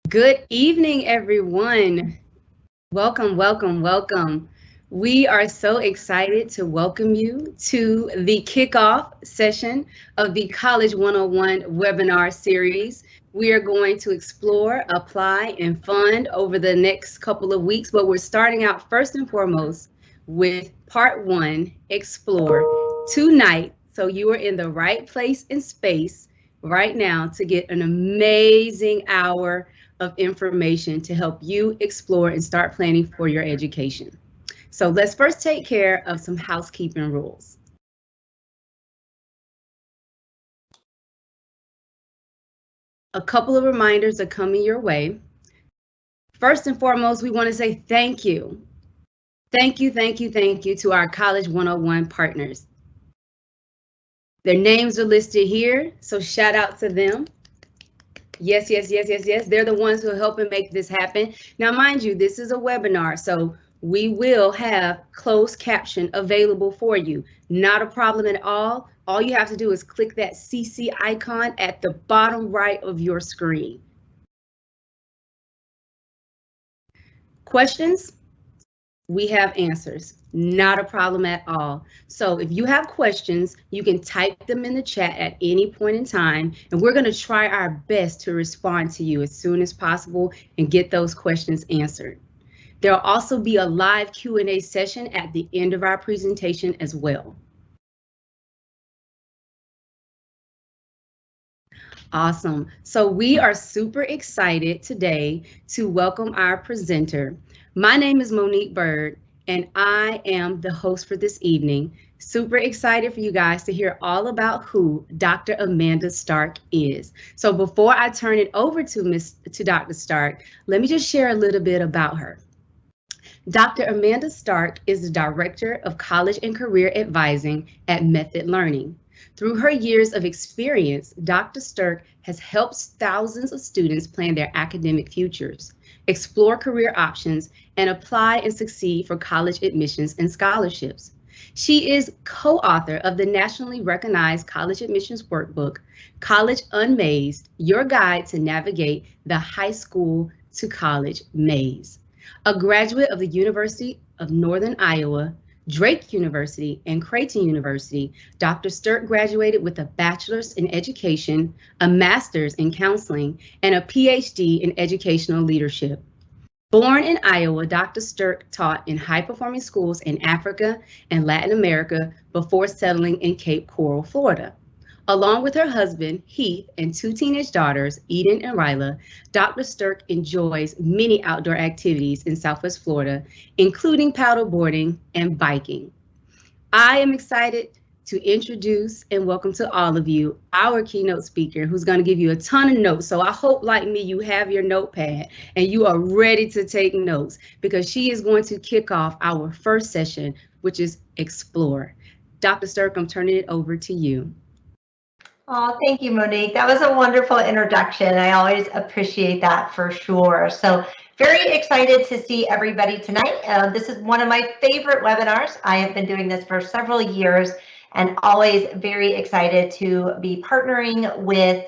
Good evening, everyone. Welcome, welcome, welcome. We are so excited to welcome you to the kickoff session of the College 101 webinar series. We are going to explore, apply, and fund over the next couple of weeks, but we're starting out first and foremost with part one, explore, tonight. So you are in the right place and space right now to get an amazing hour of information to help you explore and start planning for your education. So let's first take care of some housekeeping rules. A couple of reminders are coming your way. First and foremost, we want to say thank you. Thank you, thank you, thank you to our College 101 partners. Their names are listed here, so shout out to them. Yes, yes, yes, yes, yes. They're the ones who are helping make this happen. Now, mind you, this is a webinar, so we will have closed caption available for you. Not a problem at all. All you have to do is click that CC icon at the bottom right of your screen. Questions? We have answers. Not a problem at all. So if you have questions, you can type them in the chat at any point in time, and we're going to try our best to respond to you as soon as possible and get those questions answered. There'll also be a live Q&A session at the end of our presentation as well. Awesome. So we are super excited today to welcome our presenter. My name is Monique Bird, and I am the host for this evening. Super excited for you guys to hear all about who Dr. Amanda Stark is. So before I turn it over to Dr. Stark, let me just share a little bit about her. Dr. Amanda Stark is the Director of College and Career Advising at Method Learning. Through her years of experience, Dr. Stark has helped thousands of students plan their academic futures, explore career options, and apply and succeed for college admissions and scholarships. She is co-author of the nationally recognized college admissions workbook, College Unmazed, Your Guide to Navigate the High School to College Maze. A graduate of the University of Northern Iowa, Drake University, and Creighton University, Dr. Sturk graduated with a bachelor's in education, a master's in counseling, and a PhD in educational leadership. Born in Iowa, Dr. Sturk taught in high-performing schools in Africa and Latin America before settling in Cape Coral, Florida. Along with her husband, Heath, and two teenage daughters, Eden and Ryla, Dr. Sturk enjoys many outdoor activities in Southwest Florida, including paddleboarding and biking. I am excited to introduce and welcome to all of you our keynote speaker, who's going to give you a ton of notes. So I hope, like me, you have your notepad and you are ready to take notes, because she is going to kick off our first session, which is Explore. Dr. Sturk, I'm turning it over to you. Oh, thank you, Monique. That was a wonderful introduction. I always appreciate that for sure. So very excited to see everybody tonight. This is one of my favorite webinars. I have been doing this for several years and always very excited to be partnering with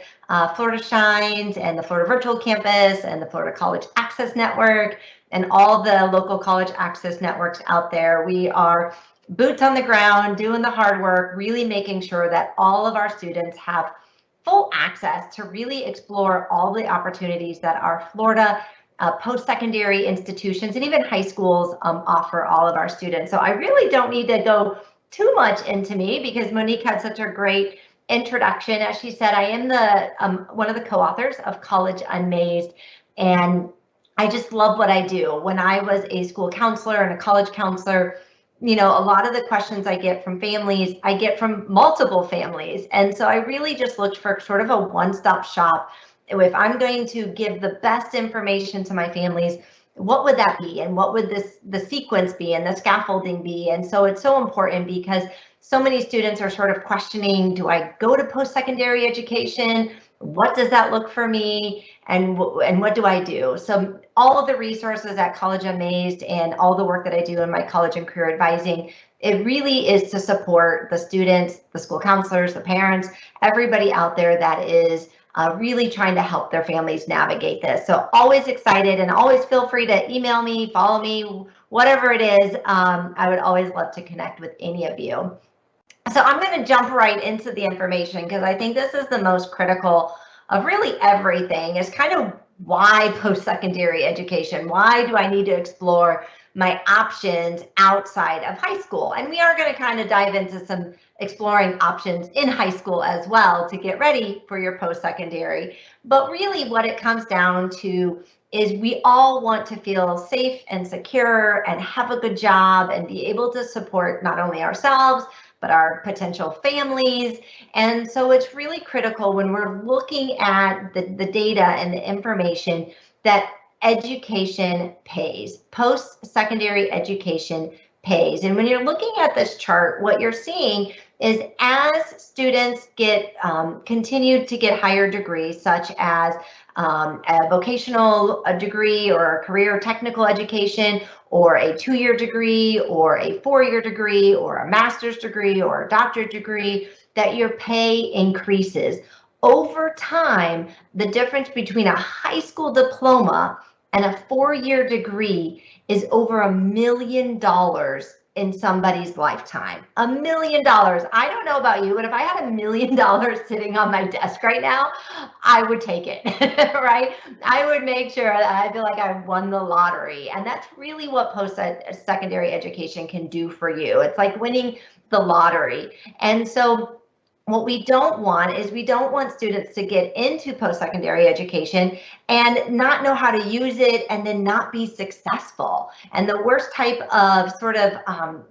Florida Shines and the Florida Virtual Campus and the Florida College Access Network and all the local college access networks out there. We are boots on the ground, doing the hard work, really making sure that all of our students have full access to really explore all the opportunities that our Florida post-secondary institutions and even high schools offer all of our students. So I really don't need to go too much into me, because Monique had such a great introduction. As she said, I am the one of the co-authors of College Unmazed, and I just love what I do. When I was a school counselor and a college counselor, you know, a lot of the questions I get from families, I get from multiple families. And so I really just looked for sort of a one-stop shop. If I'm going to give the best information to my families, what would that be? And what would the sequence be and the scaffolding be? And so it's so important, because so many students are sort of questioning, do I go to post-secondary education? What does that look for me? And what do I do? So all of the resources at College Unmazed and all the work that I do in my college and career advising, it really is to support the students, the school counselors, the parents, everybody out there that is really trying to help their families navigate this. So always excited, and always feel free to email me, follow me, whatever it is. I would always love to connect with any of you. So I'm going to jump right into the information, because I think this is the most critical of really everything, is kind of why post-secondary education? Why do I need to explore my options outside of high school? And we are going to kind of dive into some exploring options in high school as well to get ready for your post-secondary. But really what it comes down to is we all want to feel safe and secure and have a good job and be able to support not only ourselves, but our potential families. And so it's really critical when we're looking at the data and the information that education pays. Post-secondary education pays. And when you're looking at this chart, what you're seeing is as students get continue to get higher degrees, such as a vocational degree or a career technical education, or a 2-year degree, or a 4-year degree, or a master's degree, or a doctorate degree, that your pay increases. Over time, the difference between a high school diploma and a 4-year degree is over $1 million in somebody's lifetime. $1 million. I don't know about you, but if I had $1 million sitting on my desk right now, I would take it, right? I would make sure that I feel like I won the lottery. And that's really what post-secondary education can do for you. It's like winning the lottery. And so what we don't want is, we don't want students to get into post-secondary education and not know how to use it and then not be successful. And the worst type of sort of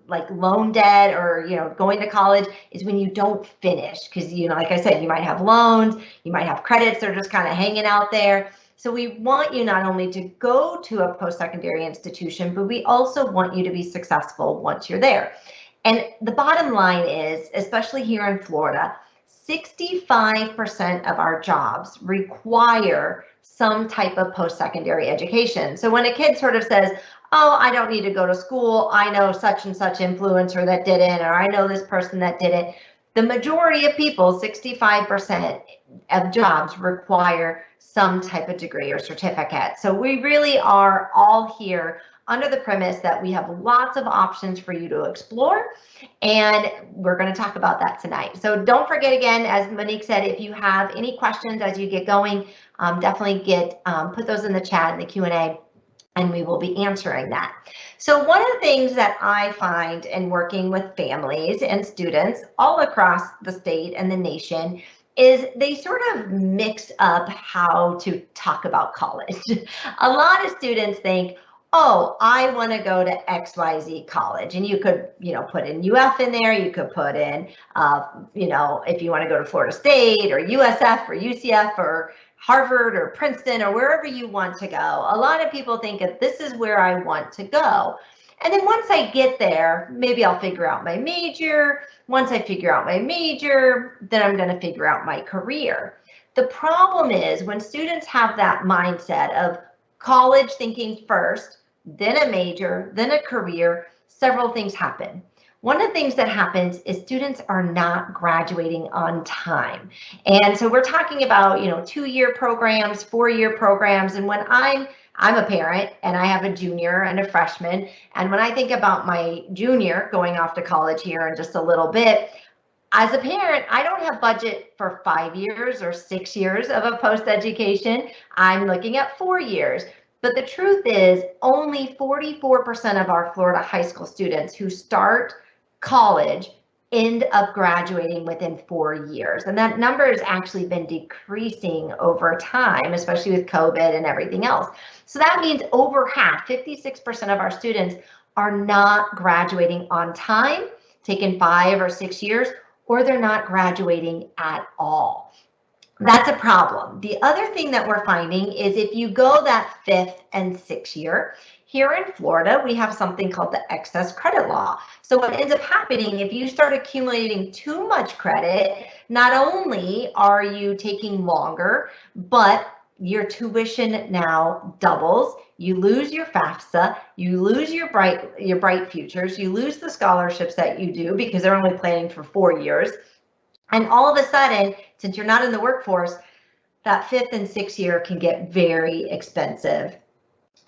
like loan debt, or going to college, is when you don't finish, because like I said, you might have loans, you might have credits that are just kind of hanging out there. So we want you not only to go to a post-secondary institution, but we also want you to be successful once you're there. And the bottom line is, especially here in Florida, 65% of our jobs require some type of post-secondary education. So when a kid sort of says, oh, I don't need to go to school, I know such and such influencer that didn't, or I know this person that didn't, the majority of people, 65% of jobs, require some type of degree or certificate. So we really are all here under the premise that we have lots of options for you to explore, and we're going to talk about that tonight. So don't forget, again, as Monique said, if you have any questions as you get going, definitely put those in the chat in the Q&A, and we will be answering that. So one of the things that I find in working with families and students all across the state and the nation is they sort of mix up how to talk about college. A lot of students think, oh, I want to go to XYZ college. And you could, put in UF in there. You could put in, if you want to go to Florida State or USF or UCF or Harvard or Princeton or wherever you want to go. A lot of people think that this is where I want to go. And then once I get there, maybe I'll figure out my major. Once I figure out my major, then I'm going to figure out my career. The problem is when students have that mindset of college thinking first, then a major, then a career, several things happen. One of the things that happens is students are not graduating on time. And so we're talking about, 2-year programs, 4-year programs. And when I'm a parent and I have a junior and a freshman, and when I think about my junior going off to college here in just a little bit, as a parent, I don't have budget for 5 years or 6 years of a post-education. I'm looking at 4 years. But the truth is, only 44% of our Florida high school students who start college end up graduating within 4 years. And that number has actually been decreasing over time, especially with COVID and everything else. So that means over half, 56% of our students are not graduating on time, taking 5 or 6 years, or they're not graduating at all. That's a problem. The other thing that we're finding is if you go that 5th and 6th year, here in Florida, we have something called the excess credit law. So what ends up happening, if you start accumulating too much credit, not only are you taking longer, but your tuition now doubles. You lose your FAFSA, you lose your bright futures, you lose the scholarships that you do because they're only planning for 4 years. And all of a sudden, since you're not in the workforce, that fifth and sixth year can get very expensive.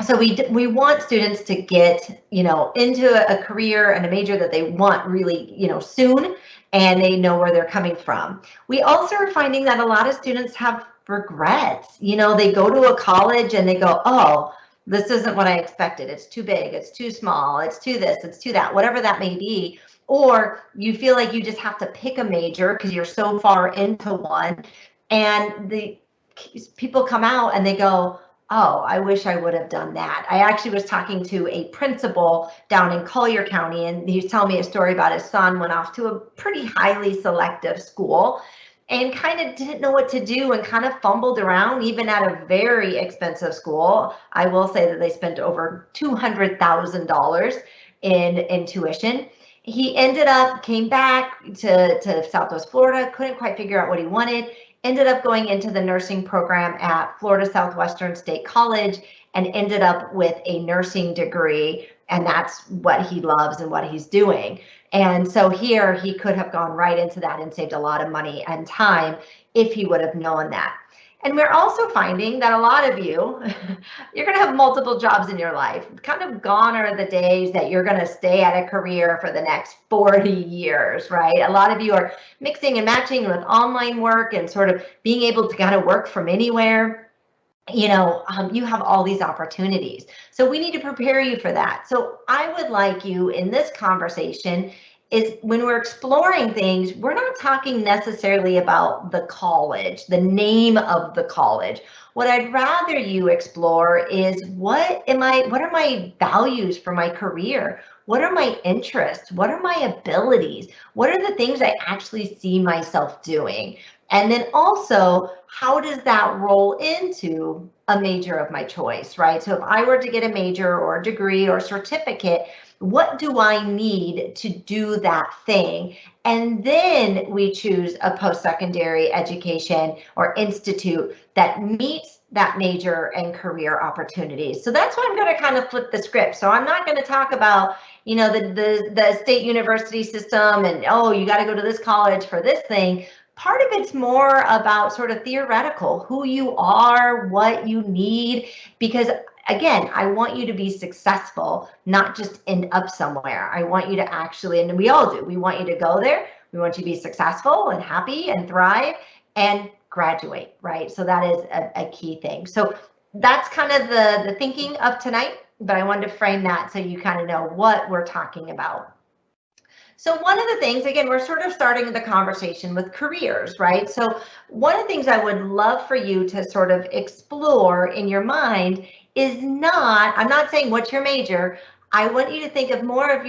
So we want students to get, into a career and a major that they want really, soon, and they know where they're coming from. We also are finding that a lot of students have regrets. They go to a college and they go, oh, this isn't what I expected. It's too big, it's too small, it's too this, it's too that, whatever that may be. Or you feel like you just have to pick a major because you're so far into one, and the people come out and they go, oh, I wish I would have done that. I actually was talking to a principal down in Collier County, and he was telling me a story about his son went off to a pretty highly selective school and kind of didn't know what to do and kind of fumbled around, even at a very expensive school. I will say that they spent over $200,000 in tuition. He ended up, came back to Southwest Florida, couldn't quite figure out what he wanted, ended up going into the nursing program at Florida Southwestern State College, and ended up with a nursing degree. And that's what he loves and what he's doing. And so here he could have gone right into that and saved a lot of money and time if he would have known that. And we're also finding that a lot of you, you're going to have multiple jobs in your life. Kind of gone are the days that you're going to stay at a career for the next 40 years, right? A lot of you are mixing and matching with online work and sort of being able to kind of work from anywhere. You have all these opportunities. So we need to prepare you for that. So I would like you in this conversation is when we're exploring things, we're not talking necessarily about the college, the name of the college. What I'd rather you explore is what are my values for my career? What are my interests? What are my abilities? What are the things I actually see myself doing? And then also, how does that roll into a major of my choice, right? So if I were to get a major or a degree or certificate, what do I need to do that thing? And then we choose a post-secondary education or institute that meets that major and career opportunities. So that's why I'm going to kind of flip the script. So I'm not going to talk about, the state university system and, oh, you got to go to this college for this thing. Part of it's more about sort of theoretical, who you are, what you need, because again, I want you to be successful, not just end up somewhere. I want you to actually, and we all do, we want you to go there. We want you to be successful and happy and thrive and graduate, right? So that is a key thing. So that's kind of the thinking of tonight, but I wanted to frame that so you kind of know what we're talking about. So one of the things, again, we're sort of starting the conversation with careers, right? So one of the things I would love for you to sort of explore in your mind is I'm not saying what's your major. I want you to think of more of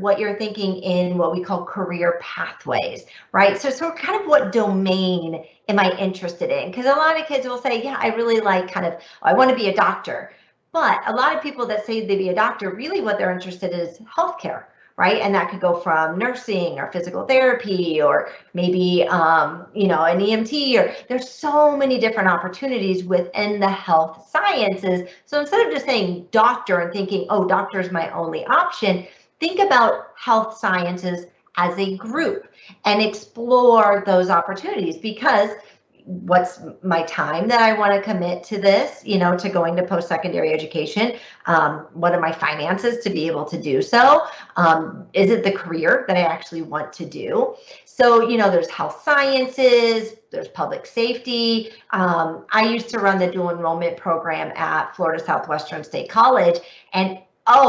what you're thinking in what we call career pathways, right? So kind of what domain am I interested in? Because a lot of kids will say, yeah, I really like I want to be a doctor. But a lot of people that say they be a doctor, really what they're interested in is healthcare. Right? And that could go from nursing or physical therapy or maybe, an EMT, or there's so many different opportunities within the health sciences. So instead of just saying doctor and thinking, oh, doctor is my only option, think about health sciences as a group and explore those opportunities, because what's my time that I want to commit to this, to going to post-secondary education? What are my finances to be able to do so? Is it the career that I actually want to do? So, there's health sciences, there's public safety. I used to run the dual enrollment program at Florida Southwestern State College, and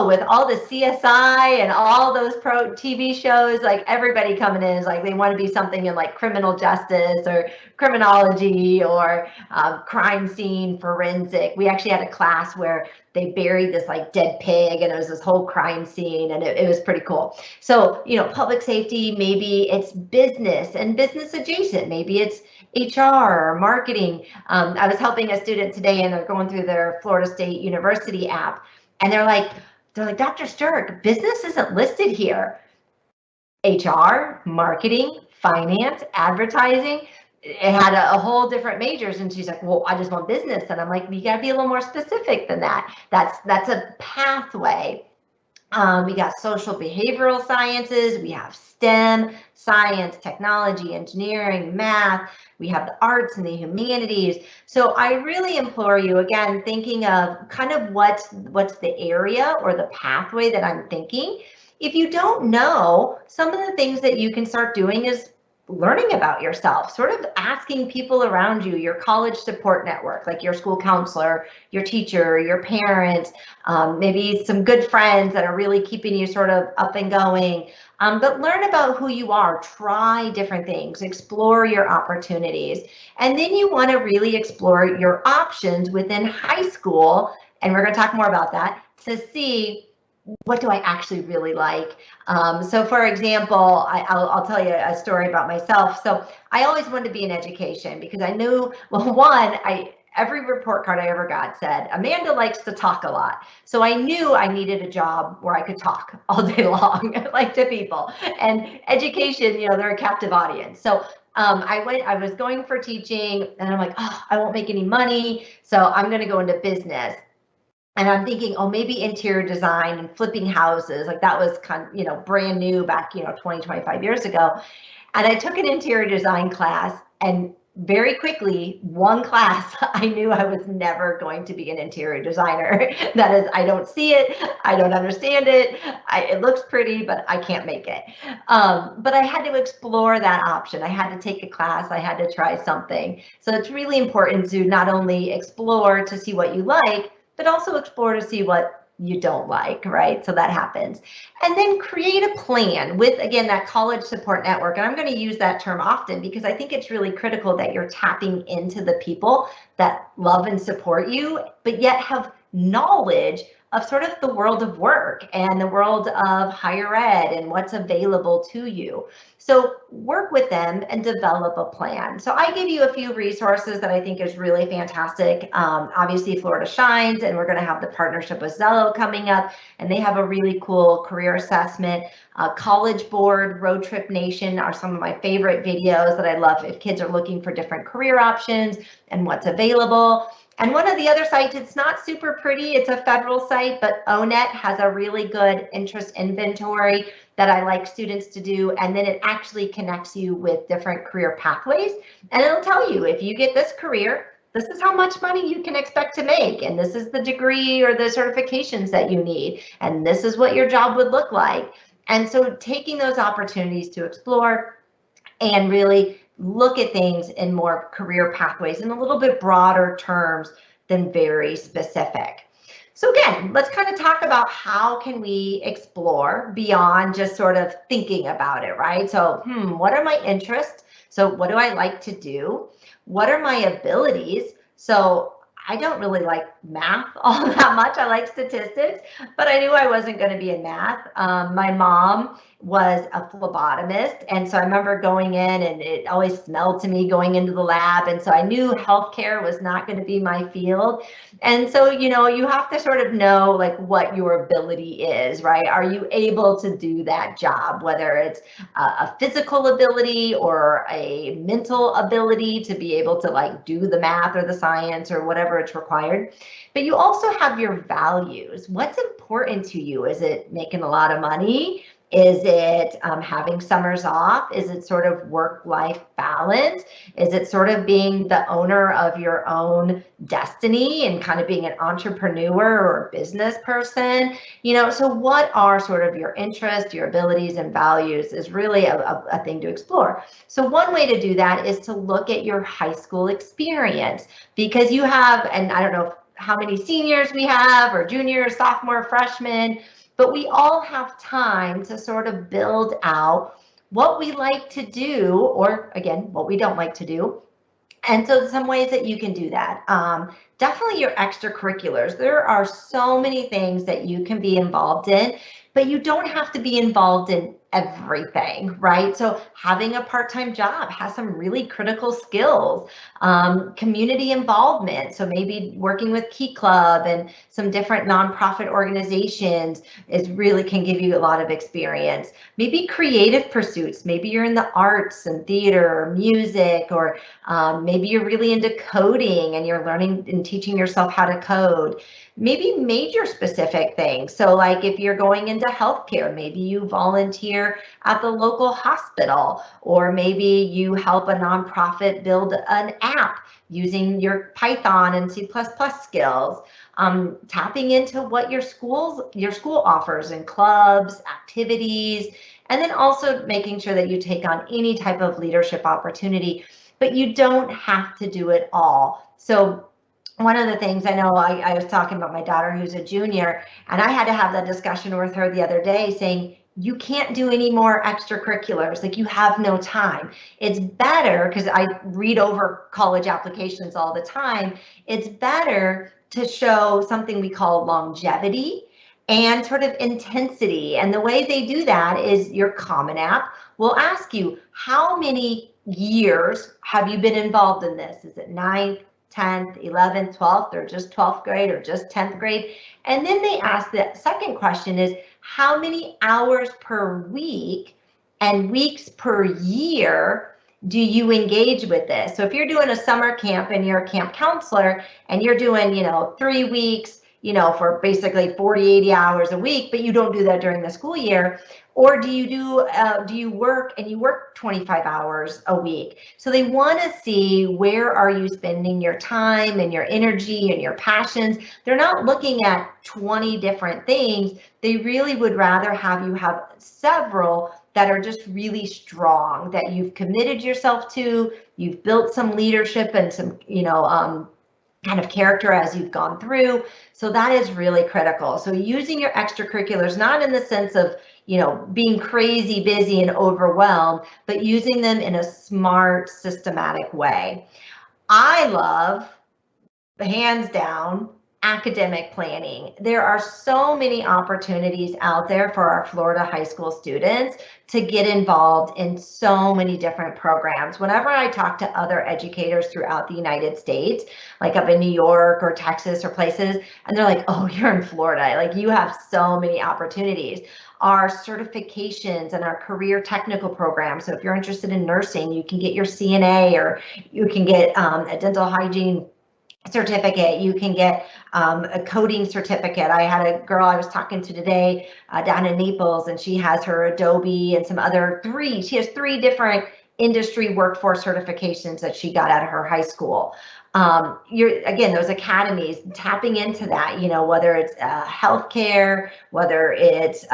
with all the CSI and all those TV shows, like everybody coming in is like they want to be something in like criminal justice or criminology or crime scene forensic. We actually had a class where they buried this like dead pig and it was this whole crime scene, and it was pretty cool. So, public safety, maybe it's business and business adjacent, maybe it's HR or marketing. I was helping a student today and they're going through their Florida State University app, and they're like, Dr. Sturck, business isn't listed here. HR, marketing, finance, advertising. It had a whole different majors, and she's like, well, I just want business. And I'm like, you got to be a little more specific than that. That's a pathway. We got social behavioral sciences, we have STEM, science, technology, engineering, math, we have the arts and the humanities. So I really implore you, again, thinking of kind of what's the area or the pathway that I'm thinking. If you don't know, some of the things that you can start doing is learning about yourself, sort of asking people around you, your college support network, like your school counselor, your teacher, your parents, maybe some good friends that are really keeping you sort of up and going. But learn about who you are, try different things, explore your opportunities. And then you want to really explore your options within high school. And we're going to talk more about that to see what do I actually really like. So for example, I'll tell you a story about myself. So I always wanted to be in education because I knew, well, one, every report card I ever got said, Amanda likes to talk a lot. So I knew I needed a job where I could talk all day long, like to people. And education, they're a captive audience. So I was going for teaching and I'm like, oh, I won't make any money. So I'm going to go into business. And I'm thinking, oh, maybe interior design and flipping houses, like that was kind of, brand new back, 20, 25 years ago. And I took an interior design class, and very quickly, one class, I knew I was never going to be an interior designer. That is, I don't see it, I don't understand it, it looks pretty, but I can't make it. But I had to explore that option. I had to take a class, I had to try something. So it's really important to not only explore to see what you like, but also explore to see what you don't like, right? So that happens. And then create a plan with, again, that college support network. And I'm going to use that term often because I think it's really critical that you're tapping into the people that love and support you, but yet have knowledge of sort of the world of work and the world of higher ed and what's available to you. So work with them and develop a plan. So I give you a few resources that I think is really fantastic. Obviously, Florida Shines, and we're going to have the partnership with Zello coming up, and they have a really cool career assessment. College Board, Road Trip Nation are some of my favorite videos that I love if kids are looking for different career options and what's available. And one of the other sites, it's not super pretty, it's a federal site, but ONET has a really good interest inventory that I like students to do. And then it actually connects you with different career pathways. And it'll tell you, if you get this career, this is how much money you can expect to make. And this is the degree or the certifications that you need. And this is what your job would look like. And so taking those opportunities to explore and really look at things in more career pathways in a little bit broader terms than very specific. So again, let's kind of talk about how can we explore beyond just sort of thinking about it, right? So, what are my interests? So what do I like to do? What are my abilities? So I don't really like math all that much. I like statistics, but I knew I wasn't going to be in math. My mom was a phlebotomist, and so I remember going in, and it always smelled to me going into the lab, and so I knew healthcare was not going to be my field. And so, you have to sort of know like what your ability is, right? Are you able to do that job, whether it's a physical ability or a mental ability to be able to like do the math or the science or whatever it's required. But you also have your values. What's important to you? Is it making a lot of money? Is it having summers off? Is it sort of work-life balance? Is it sort of being the owner of your own destiny and kind of being an entrepreneur or a business person? So what are sort of your interests, your abilities and values is really a thing to explore. So one way to do that is to look at your high school experience, because you have, and I don't know how many seniors we have or juniors, sophomore, freshmen, but we all have time to sort of build out what we like to do, or again, what we don't like to do. And so some ways that you can do that. Definitely your extracurriculars. There are so many things that you can be involved in, but you don't have to be involved in everything, right? So having a part-time job has some really critical skills. Community involvement, so maybe working with Key Club and some different nonprofit organizations is really can give you a lot of experience. Maybe creative pursuits, maybe you're in the arts and theater or music, or maybe you're really into coding and you're learning and teaching yourself how to code. Maybe major specific things. So like if you're going into healthcare, maybe you volunteer at the local hospital, or maybe you help a nonprofit build an app using your Python and C++ skills. Tapping into what your school offers in clubs, activities, and then also making sure that you take on any type of leadership opportunity, but you don't have to do it all. So one of the things I know, I was talking about my daughter who's a junior, and I had to have that discussion with her the other day saying, you can't do any more extracurriculars, like you have no time. It's better, because I read over college applications all the time, it's better to show something we call longevity and sort of intensity. And the way they do that is your Common App will ask you, how many years have you been involved in this? Is it 9th, 10th, 11th, 12th, or just 12th grade, or just 10th grade? And then they ask, the second question is, how many hours per week and weeks per year do you engage with this? So if you're doing a summer camp and you're a camp counselor and you're doing, 3 weeks, for basically 40, 80 hours a week, but you don't do that during the school year, or do you work and you work 25 hours a week? So they want to see, where are you spending your time and your energy and your passions? They're not looking at 20 different things. They really would rather have you have several that are just really strong, that you've committed yourself to, you've built some leadership and some, kind of character as you've gone through. So that is really critical. So using your extracurriculars, not in the sense of, being crazy busy and overwhelmed, but using them in a smart, systematic way. I love, hands down, academic planning. There are so many opportunities out there for our Florida high school students to get involved in so many different programs. Whenever I talk to other educators throughout the United States, like up in New York or Texas or places, and they're like, oh, you're in Florida, like you have so many opportunities. Our certifications and our career technical programs. So if you're interested in nursing, you can get your CNA, or you can get a dental hygiene certificate, you can get a coding certificate. I had a girl I was talking to today down in Naples, and she has her Adobe and some other she has 3 different industry workforce certifications that she got out of her high school. Again, those academies, tapping into that, whether it's healthcare, whether it's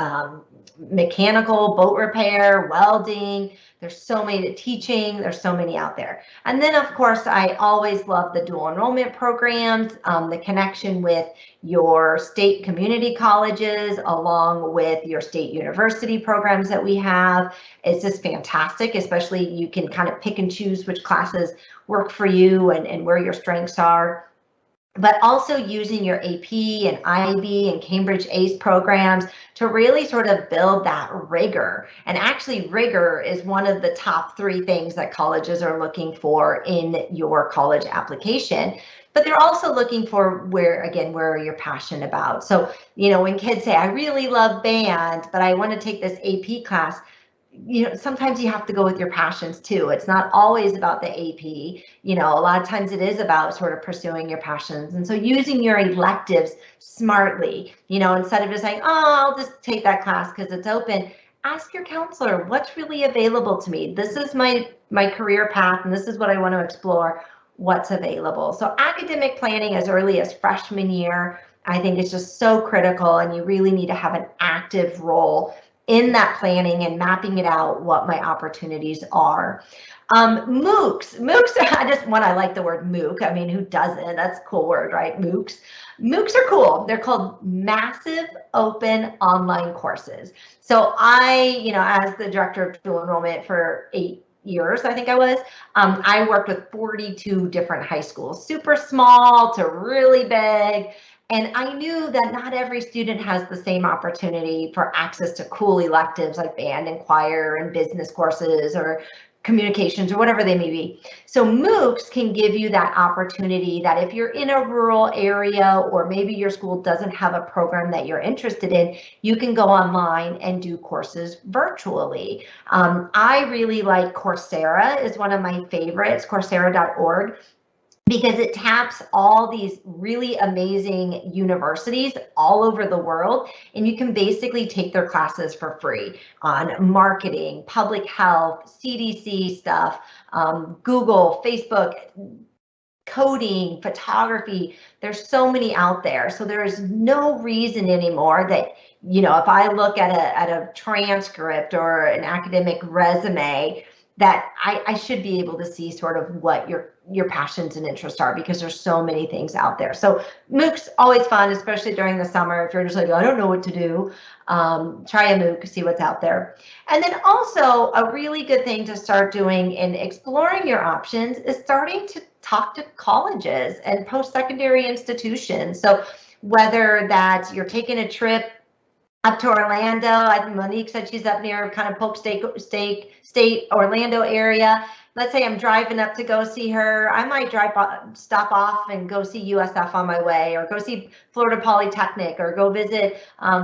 mechanical, boat repair, welding, there's so many, teaching, there's so many out there. And then of course, I always love the dual enrollment programs, the connection with your state community colleges, along with your state university programs that we have. It's just fantastic, especially you can kind of pick and choose which classes work for you and where your strengths are. But also using your AP and IB and Cambridge ACE programs to really sort of build that rigor. And actually, rigor is one of the top 3 things that colleges are looking for in your college application. But they're also looking for where are you passionate about? So, when kids say, I really love band, but I want to take this AP class, sometimes you have to go with your passions too. It's not always about the AP. A lot of times it is about sort of pursuing your passions. And so using your electives smartly, instead of just saying, oh, I'll just take that class because it's open, ask your counselor, what's really available to me? This is my career path, and this is what I want to explore. What's available? So academic planning as early as freshman year, I think, is just so critical, and you really need to have an active role in that planning and mapping it out, what my opportunities are. MOOCs, I like the word MOOC. I mean, who doesn't? That's a cool word, right? MOOCs are cool. They're called massive open online courses. So I, as the director of dual enrollment for 8 years, I think I was, I worked with 42 different high schools, super small to really big. And I knew that not every student has the same opportunity for access to cool electives like band and choir and business courses or communications or whatever they may be. So MOOCs can give you that opportunity that if you're in a rural area or maybe your school doesn't have a program that you're interested in, you can go online and do courses virtually. I really like Coursera, is one of my favorites, Coursera.org, because it taps all these really amazing universities all over the world, and you can basically take their classes for free on marketing, public health, CDC stuff, Google, Facebook, coding, photography. There's so many out there. So there is no reason anymore that, if I look at a transcript or an academic resume, that I should be able to see sort of what your passions and interests are, because there's so many things out there. So MOOCs always fun, especially during the summer. If you're just like, I don't know what to do, try a MOOC, see what's out there. And then also a really good thing to start doing in exploring your options is starting to talk to colleges and post-secondary institutions. So whether that you're taking a trip up to Orlando, I think Monique said she's up near kind of Polk State, Orlando area. Let's say I'm driving up to go see her. I might stop off and go see USF on my way, or go see Florida Polytechnic, or go visit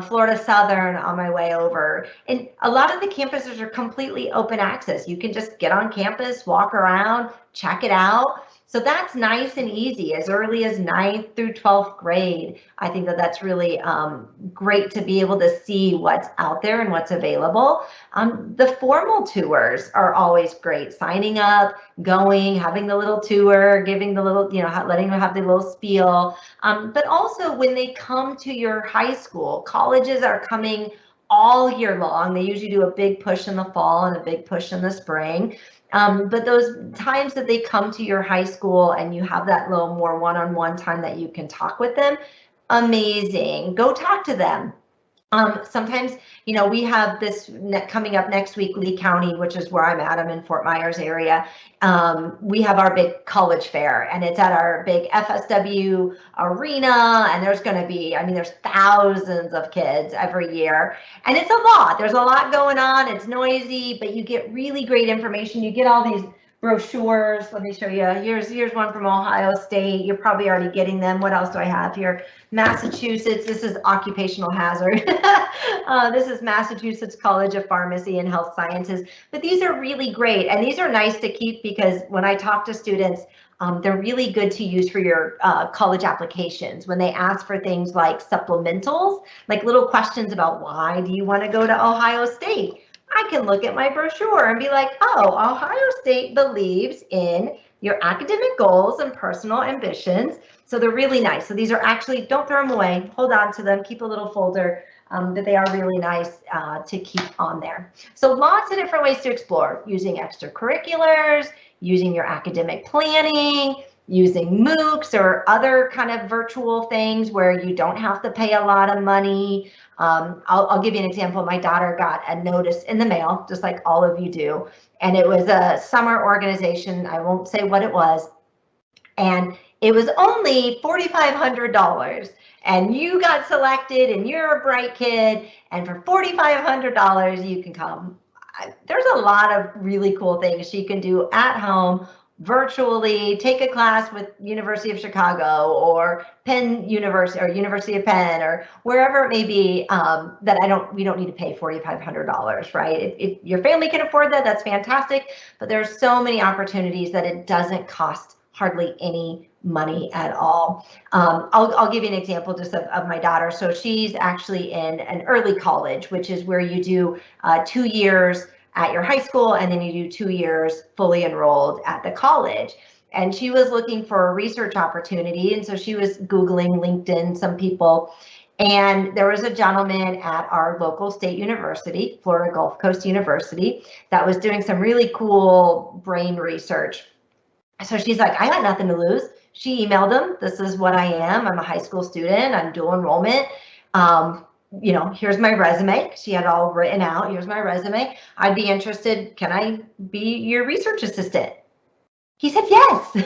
Florida Southern on my way over. And a lot of the campuses are completely open access. You can just get on campus, walk around, check it out. So that's nice and easy as early as 9th through 12th grade. I think that that's really great to be able to see what's out there and what's available. The formal tours are always great. Signing up, going, having the little tour, giving the little, letting them have the little spiel. But also when they come to your high school, colleges are coming all year long. They usually do a big push in the fall and a big push in the spring. But those times that they come to your high school and you have that little more one-on-one time that you can talk with them, amazing. Go talk to them. Sometimes, we have this coming up next week, Lee County, which is where I'm at. I'm in Fort Myers area. We have our big college fair, and it's at our big FSW arena. And there's going to be, there's thousands of kids every year. And it's a lot. There's a lot going on. It's noisy, but you get really great information. You get all these brochures. Let me show you. Here's one from Ohio State. You're probably already getting them. What else do I have here? Massachusetts. This is occupational hazard. This is Massachusetts College of Pharmacy and Health Sciences. But these are really great, and these are nice to keep, because when I talk to students, they're really good to use for your college applications. When they ask for things like supplementals, like little questions about why do you want to go to Ohio State, I can look at my brochure and be like, oh, Ohio State believes in your academic goals and personal ambitions. So they're really nice. So these are actually, don't throw them away, hold on to them, keep a little folder, but they are really nice to keep on there. So lots of different ways to explore, using extracurriculars, using your academic planning, using MOOCs or other kind of virtual things where you don't have to pay a lot of money. I'll give you an example. My daughter got a notice in the mail, just like all of you do, and it was a summer organization. I won't say what it was, and it was only $4,500, and you got selected, and you're a bright kid, and for $4,500 you can come. There's a lot of really cool things she can do at home, virtually. Take a class with University of Chicago or Penn University or University of Penn or wherever it may be, that we don't need to pay $4,500, right? If your family can afford that, that's fantastic. But there's so many opportunities that it doesn't cost hardly any money at all. I'll give you an example just of my daughter. So she's actually in an early college, which is where you do 2 years at your high school, and then you do 2 years fully enrolled at the college. And she was looking for a research opportunity, and so she was Googling LinkedIn, some people, and there was a gentleman at our local state university, Florida Gulf Coast University, that was doing some really cool brain research. So she's like, I got nothing to lose. She emailed him, this is what I am. I'm a high school student. I'm dual enrollment. Here's my resume. She had all written out. Here's my resume. I'd be interested. Can I be your research assistant? He said yes. He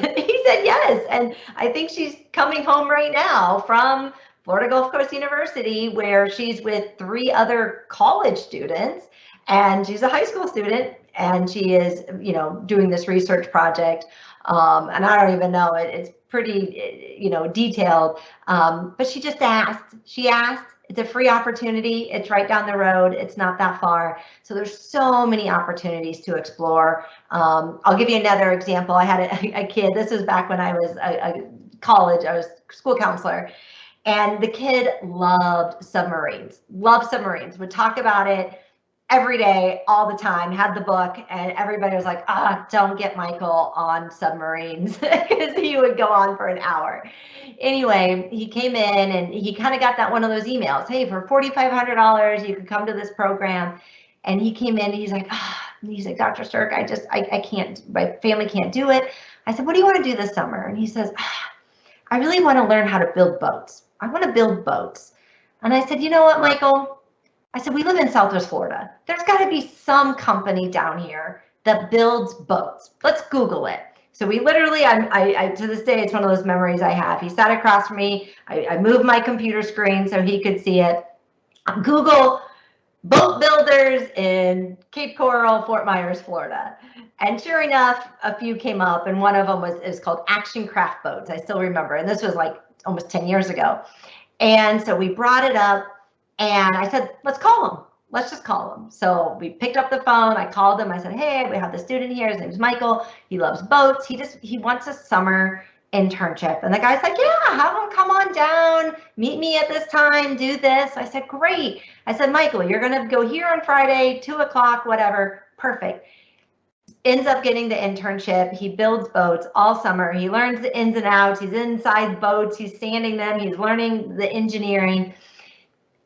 said yes. And I think she's coming home right now from Florida Gulf Coast University, where she's with 3 other college students, and she's a high school student, and she is, doing this research project. And I don't even know, it's pretty, detailed. But she just asked. She asked. It's a free opportunity. It's right down the road. It's not that far. So there's so many opportunities to explore. I'll give you another example. I had a kid, this was back when I was a college, I was school counselor, and the kid loved submarines, would talk about it every day, all the time, had the book, and everybody was like, don't get Michael on submarines, because he would go on for an hour. Anyway, he came in and he kind of got that one of those emails, hey, for $4,500, you can come to this program. And he came in and he's like, Dr. Stirk, I can't, my family can't do it. I said, what do you want to do this summer? And he says, I really want to learn how to build boats. I want to build boats. And I said, you know what, Michael? I said, we live in Southwest Florida. There's got to be some company down here that builds boats. Let's Google it. So we literally, I to this day, it's one of those memories I have. He sat across from me. I moved my computer screen so he could see it. Google boat builders in Cape Coral, Fort Myers, Florida. And sure enough, a few came up, and one of them is called Action Craft Boats. I still remember, and this was like almost 10 years ago. And so we brought it up, and I said, let's call him. Let's just call him. So we picked up the phone. I called him. I said, hey, we have the student here. His name's Michael. He loves boats. He wants a summer internship. And the guy's like, yeah, have him come on down, meet me at this time, do this. I said, great. I said, Michael, you're going to go here on Friday, 2 o'clock, whatever. Perfect. Ends up getting the internship. He builds boats all summer. He learns the ins and outs. He's inside boats. He's sanding them. He's learning the engineering.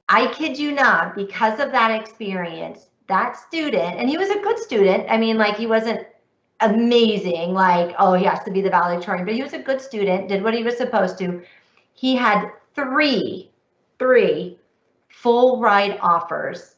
I kid you not, because of that experience, that student, and he was a good student. I mean, like, he wasn't amazing, like, oh, he has to be the valedictorian, but he was a good student, did what he was supposed to. He had three full ride offers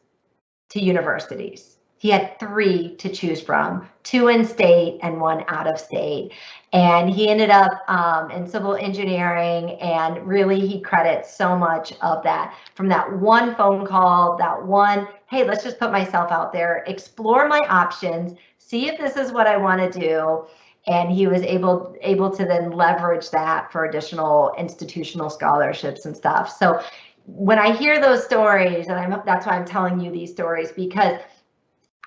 to universities. He had 3 to choose from, 2 in state and 1 out of state. And he ended up in civil engineering, and really he credits so much of that from that one phone call, that one, hey, let's just put myself out there, explore my options, see if this is what I want to do. And he was able to then leverage that for additional institutional scholarships and stuff. So when I hear those stories, and that's why I'm telling you these stories, because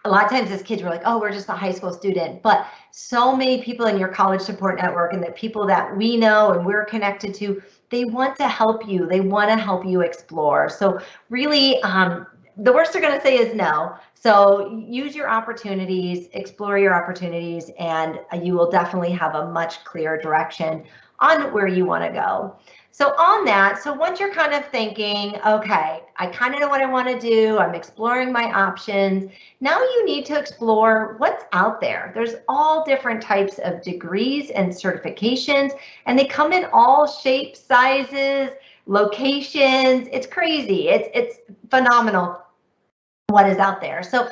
a lot of times as kids, we're like, oh, we're just a high school student, but so many people in your college support network and the people that we know and we're connected to, they want to help you. They want to help you explore. So really, the worst they're going to say is no. So use your opportunities, explore your opportunities, and you will definitely have a much clearer direction on where you want to go. So on that, so once you're kind of thinking, okay, I kind of know what I want to do, I'm exploring my options, now you need to explore what's out there. There's all different types of degrees and certifications, and they come in all shapes, sizes, locations. It's crazy. It's phenomenal what is out there. So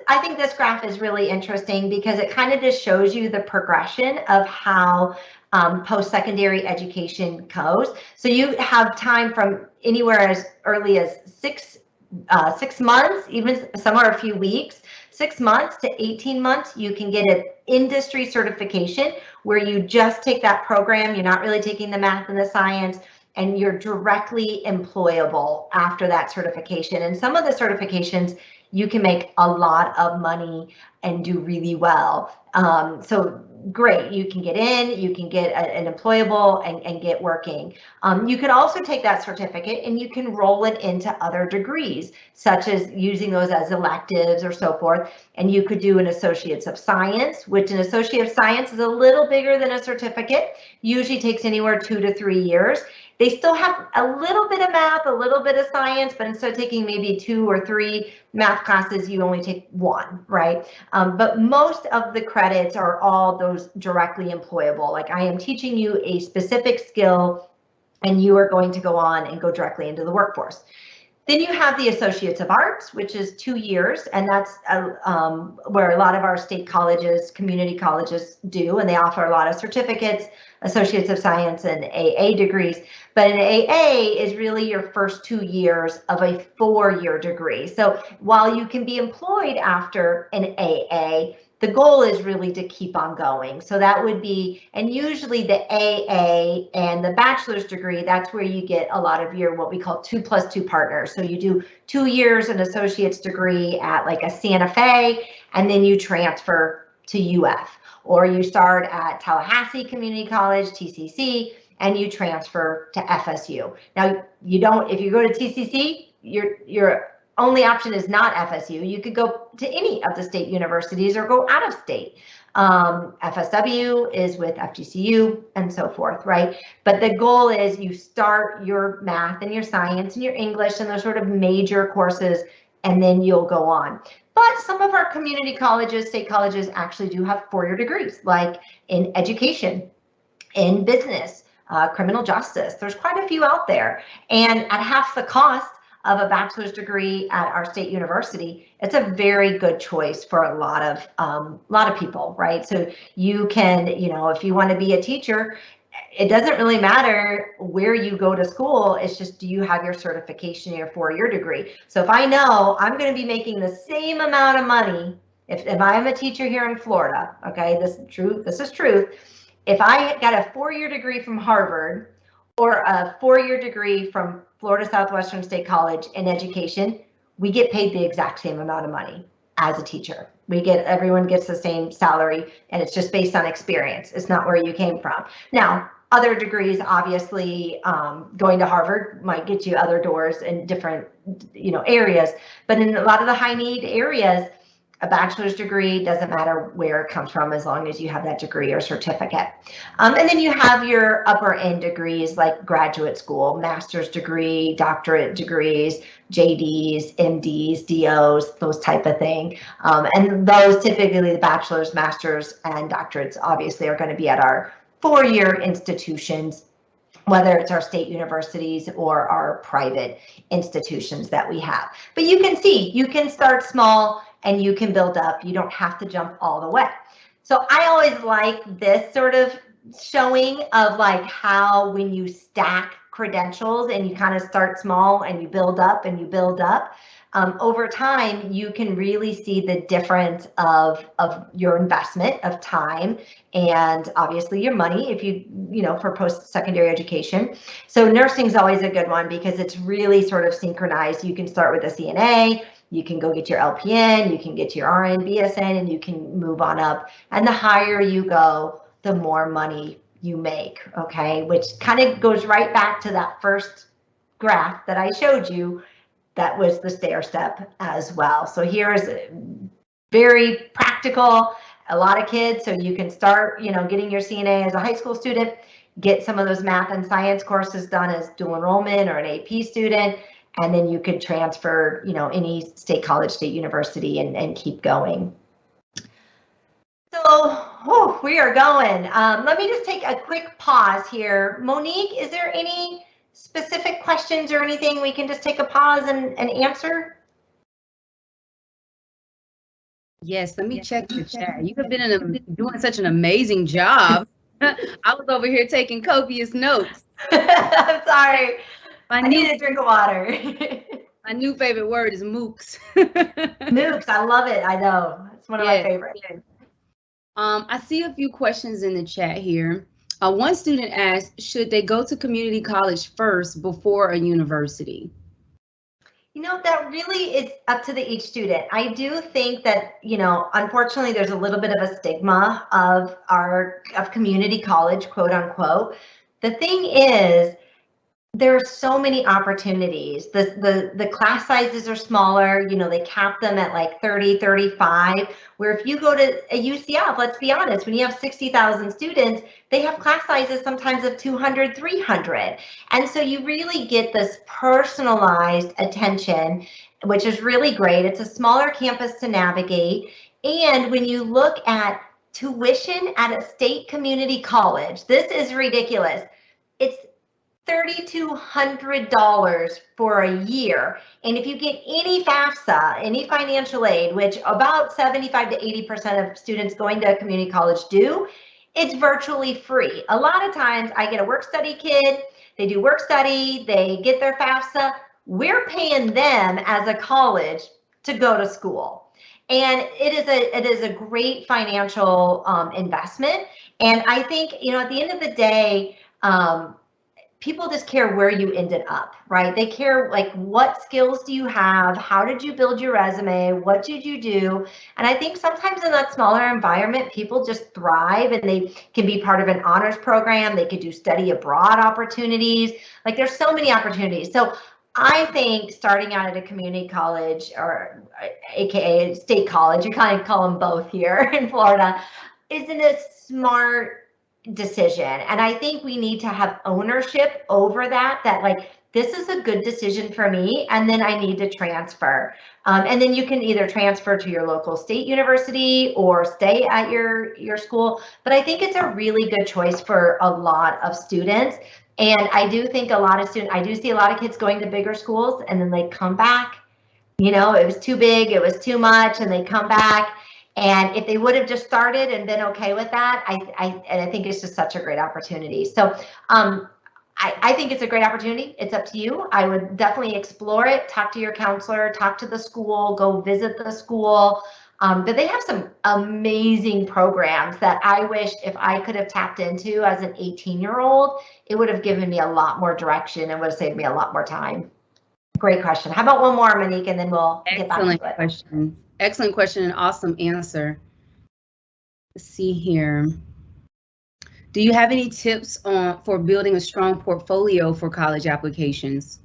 I think this graph is really interesting because it kind of just shows you the progression of how post-secondary education goes. So you have time from anywhere as early as 6 months, even some are a few weeks, 6 months to 18 months. You can get an industry certification where you just take that program. You're not really taking the math and the science, and you're directly employable after that certification. And some of the certifications, you can make a lot of money and do really well. So great, you can get in, you can get an employable and get working. You could also take that certificate and you can roll it into other degrees, such as using those as electives or so forth. And you could do an Associates of Science, which an Associate of Science is a little bigger than a certificate, usually takes anywhere 2 to 3 years. They still have a little bit of math, a little bit of science, but instead of taking maybe 2 or 3 math classes, you only take 1, right? But most of the credits are all those directly employable. Like, I am teaching you a specific skill and you are going to go on and go directly into the workforce. Then you have the Associates of Arts, which is 2 years, and that's where a lot of our state colleges, community colleges do, and they offer a lot of certificates, Associates of Science and AA degrees. But an AA is really your first 2 years of a 4-year degree. So while you can be employed after an AA, the goal is really to keep on going. So that would be, and usually the AA and the bachelor's degree, that's where you get a lot of your what we call 2+2 partners. So you do 2 years an associate's degree at like a Santa Fe, and then you transfer to UF, or you start at Tallahassee Community College, TCC, and you transfer to FSU. Now, you don't, if you go to TCC, your only option is not FSU. You could go to any of the state universities or go out of state. FSW is with FGCU and so forth, right? But the goal is you start your math and your science and your English and those sort of major courses, and then you'll go on. But some of our community colleges, state colleges actually do have 4-year degrees, like in education, in business, criminal justice. There's quite a few out there. And at half the cost of a bachelor's degree at our state university, it's a very good choice for a lot of people, right? So you can, if you want to be a teacher, it doesn't really matter where you go to school. It's just, do you have your certification, your 4-year degree? So if I know I'm going to be making the same amount of money, if I'm a teacher here in Florida, okay, this is truth. If I got a 4-year degree from Harvard or a 4-year degree from Florida Southwestern State College in education, we get paid the exact same amount of money as a teacher. Everyone gets the same salary, and it's just based on experience. It's not where you came from. Now, other degrees, obviously, going to Harvard might get you other doors in different, areas, but in a lot of the high need areas, a bachelor's degree doesn't matter where it comes from as long as you have that degree or certificate. And then you have your upper end degrees like graduate school, master's degree, doctorate degrees, JDs, MDs, DOs, those type of thing. And those typically, the bachelor's, master's, and doctorates obviously are going to be at our 4-year institutions, whether it's our state universities or our private institutions that we have. But you can see, you can start small and you can build up. You don't have to jump all the way. So I always like this sort of showing of like how when you stack credentials and you kind of start small and you build up and you build up, over time, you can really see the difference of your investment of time and obviously your money if for post-secondary education. So nursing is always a good one because it's really sort of synchronized. You can start with a CNA, you can go get your LPN, you can get your RN, BSN, and you can move on up. And the higher you go, the more money you make, okay? Which kind of goes right back to that first graph that I showed you. That was the stair step as well. So here's very practical, a lot of kids. So you can start, getting your CNA as a high school student, get some of those math and science courses done as dual enrollment or an AP student, and then you could transfer, any state college, state university, and keep going. So we are going. Let me just take a quick pause here. Monique, is there any specific questions or anything we can just take a pause and answer? Yes, let me check the chat. You have been doing such an amazing job. I was over here taking copious notes. I'm sorry. I need a drink of water. My new favorite word is mooks. Mooks, I love it. I know. It's one of my favorites. I see a few questions in the chat here. One student asked, should they go to community college first before a university? That really is up to each student. I do think that, unfortunately, there's a little bit of a stigma of community college, quote unquote. The thing is, there are so many opportunities. The class sizes are smaller, they cap them at like 30, 35, where if you go to a UCF, let's be honest, when you have 60,000 students, they have class sizes sometimes of 200, 300. And so you really get this personalized attention, which is really great. It's a smaller campus to navigate. And when you look at tuition at a state community college, this is ridiculous. It's $3,200 for a year. And if you get any FAFSA, any financial aid, which about 75 to 80% of students going to a community college do, it's virtually free. A lot of times I get a work study kid, they do work study, they get their FAFSA, we're paying them as a college to go to school. And it is a great financial investment. And I think, you know, at the end of the day, people just care where you ended up, right? They care like, what skills do you have? How did you build your resume? What did you do? And I think sometimes in that smaller environment, people just thrive and they can be part of an honors program. They could do study abroad opportunities. Like, there's so many opportunities. So I think starting out at a community college, or AKA state college, you kind of call them both here in Florida, isn't a smart decision. And I think we need to have ownership over that, like, this is a good decision for me, and then I need to transfer. And then you can either transfer to your local state university or stay at your school. But I think it's a really good choice for a lot of students. And I do think I do see a lot of kids going to bigger schools and then they come back, you know, it was too big, it was too much, and they come back. And if they would have just started and been okay with that, I think it's just such a great opportunity. So I think it's a great opportunity. It's up to you. I would definitely explore it. Talk to your counselor, talk to the school, go visit the school. But they have some amazing programs that I wish if I could have tapped into as an 18-year-old, it would have given me a lot more direction and would have saved me a lot more time. Great question. How about one more, Monique, and then we'll get back to it. Excellent question. Excellent question and awesome answer. Let's see here. Do you have any tips for building a strong portfolio for college applications?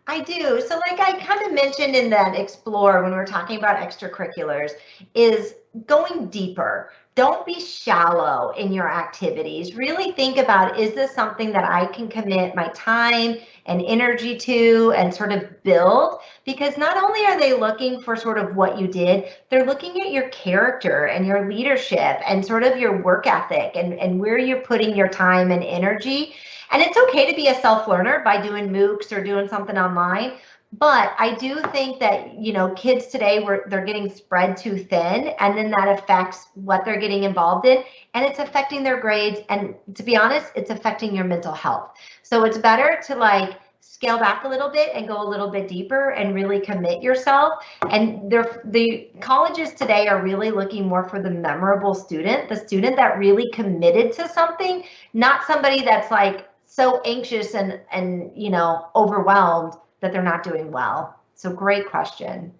I do. So like I kind of mentioned in that explore when we were talking about extracurriculars, is going deeper. Don't be shallow in your activities. Really think about, is this something that I can commit my time and energy to and sort of build? Because not only are they looking for sort of what you did, they're looking at your character and your leadership and sort of your work ethic and where you're putting your time and energy. And it's okay to be a self-learner by doing MOOCs or doing something online. But I do think that, you know, kids today, they're getting spread too thin, and then that affects what they're getting involved in, and it's affecting their grades. And to be honest, it's affecting your mental health. So it's better to like scale back a little bit and go a little bit deeper and really commit yourself. And the colleges today are really looking more for the memorable student, the student that really committed to something, not somebody that's like so anxious and you know, overwhelmed that they're not doing well. So great question.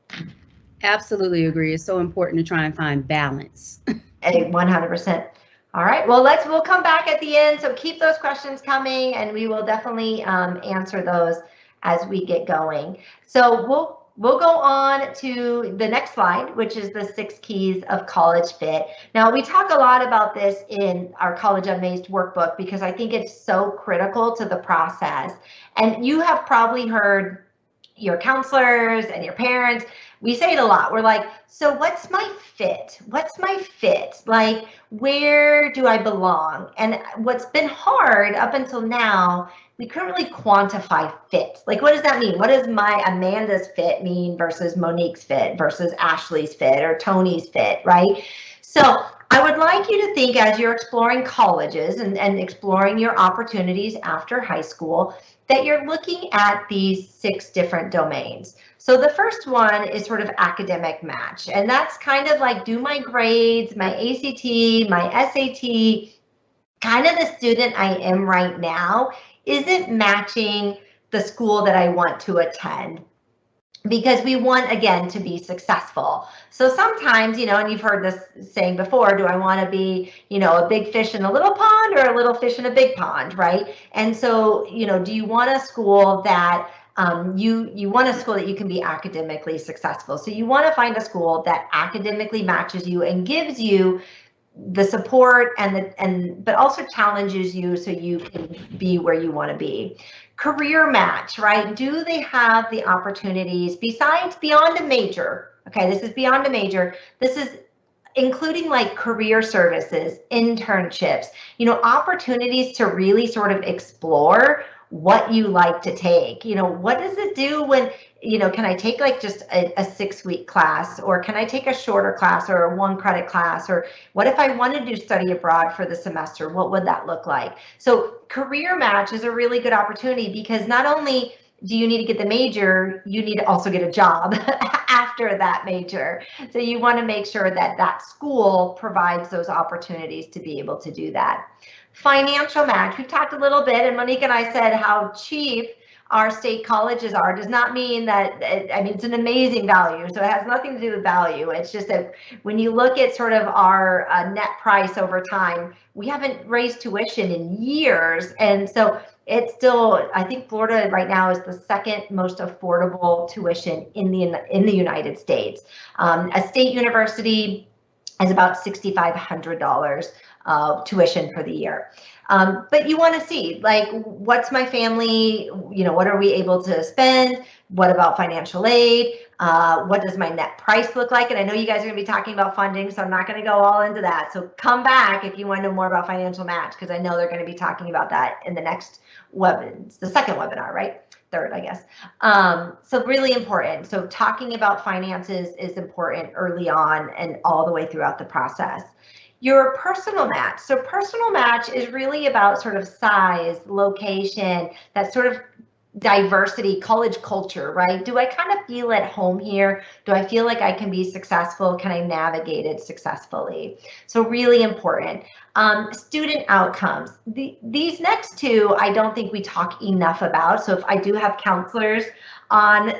Absolutely agree. It's so important to try and find balance. 100%. All right, well, we'll come back at the end. So keep those questions coming and we will definitely answer those as we get going. So we'll go on to the next slide, which is the 6 keys of college fit. Now, we talk a lot about this in our College Unmazed workbook because I think it's so critical to the process. And you have probably heard your counselors and your parents, we say it a lot. We're like, so what's my fit? What's my fit? Like, where do I belong? And what's been hard up until now, we couldn't really quantify fit. Like, what does that mean? What does my Amanda's fit mean versus Monique's fit versus Ashley's fit or Tony's fit, right? So I would like you to think as you're exploring colleges and exploring your opportunities after high school, that you're looking at these 6 different domains. So the first one is sort of academic match, and that's kind of like, do my grades, my ACT, my SAT, kind of the student I am right now, isn't matching the school that I want to attend. Because we want, again, to be successful. So sometimes, you know, and you've heard this saying before, do I want to be, you know, a big fish in a little pond or a little fish in a big pond, right? And so, you know, do you want a school that you want a school that you can be academically successful? So you want to find a school that academically matches you and gives you the support but also challenges you so you can be where you want to be. Career match, right? Do they have the opportunities beyond a major? Okay, this is beyond a major. This is including like career services, internships, you know, opportunities to really sort of explore what you like to take. What does it do when, can I take like just a 6-week class, or can I take a shorter class or a 1 credit class? Or what if I wanted to study abroad for the semester? What would that look like? So career match is a really good opportunity, because not only do you need to get the major, you need to also get a job after that major. So you want to make sure that that school provides those opportunities to be able to do that. Financial match, we've talked a little bit, and Monique and I said how cheap our state colleges are. Does not mean that, I mean, it's an amazing value, so it has nothing to do with value. It's just that when you look at sort of our net price over time, we haven't raised tuition in years, and so it's still, I think Florida right now is the second most affordable tuition in the United States. A state university is about $6,500 tuition for the year. But you want to see, like, what's my family, what are we able to spend? What about financial aid? What does my net price look like? And I know you guys are going to be talking about funding, so I'm not going to go all into that. So come back if you want to know more about financial match, because I know they're going to be talking about that in the next the second webinar, right? Third, I guess. So really important. So talking about finances is important early on and all the way throughout the process. Your personal match. So personal match is really about sort of size, location, that sort of diversity, college culture, right? Do I kind of feel at home here? Do I feel like I can be successful? Can I navigate it successfully? So really important. Student outcomes. These next two, I don't think we talk enough about. So if I do have counselors on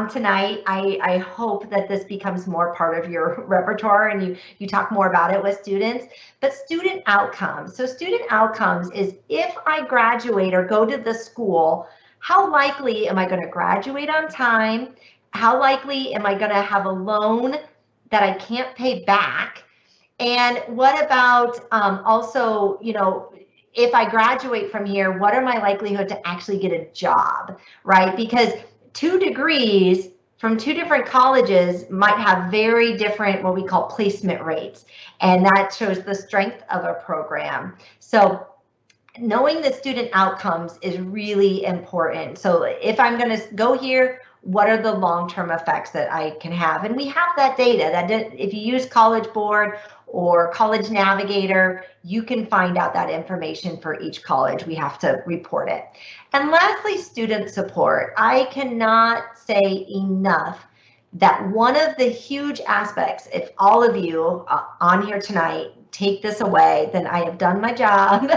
tonight, I hope that this becomes more part of your repertoire and you talk more about it with students. But student outcomes. So student outcomes is, if I graduate or go to the school, how likely am I going to graduate on time? How likely am I going to have a loan that I can't pay back? And what about also, if I graduate from here, what are my likelihood to actually get a job, right? Because 2 degrees from 2 different colleges might have very different, what we call placement rates. And that shows the strength of a program. So knowing the student outcomes is really important. So if I'm going to go here, what are the long-term effects that I can have? And we have that data. That if you use College Board or College Navigator, you can find out that information for each college. We have to report it. And lastly, student support. I cannot say enough that one of the huge aspects, if all of you on here tonight take this away, then I have done my job.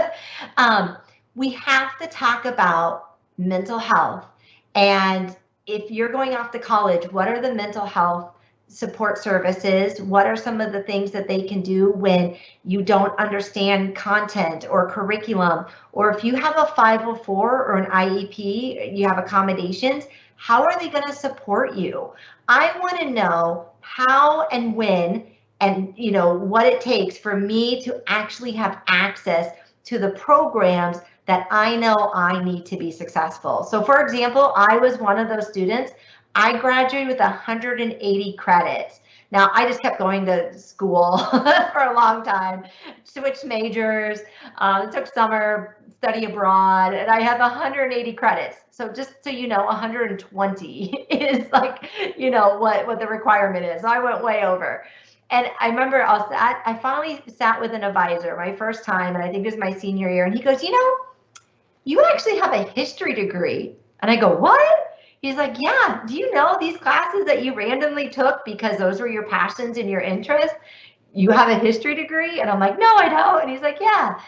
We have to talk about mental health. And if you're going off to college, what are the mental health support services? What are some of the things that they can do when you don't understand content or curriculum? Or if you have a 504 or an IEP, you have accommodations, how are they going to support you? I want to know how and when, and what it takes for me to actually have access to the programs that I know I need to be successful. So for example, I was one of those students. I graduated with 180 credits. Now, I just kept going to school for a long time, switched majors, took summer, study abroad, and I have 180 credits. So just so you know, 120 is like, what the requirement is. So I went way over. And I remember I finally sat with an advisor my first time, and I think it was my senior year, and he goes, you actually have a history degree. And I go, what? He's like, yeah, do you know these classes that you randomly took because those were your passions and your interests? You have a history degree? And I'm like, no, I don't. And he's like, yeah.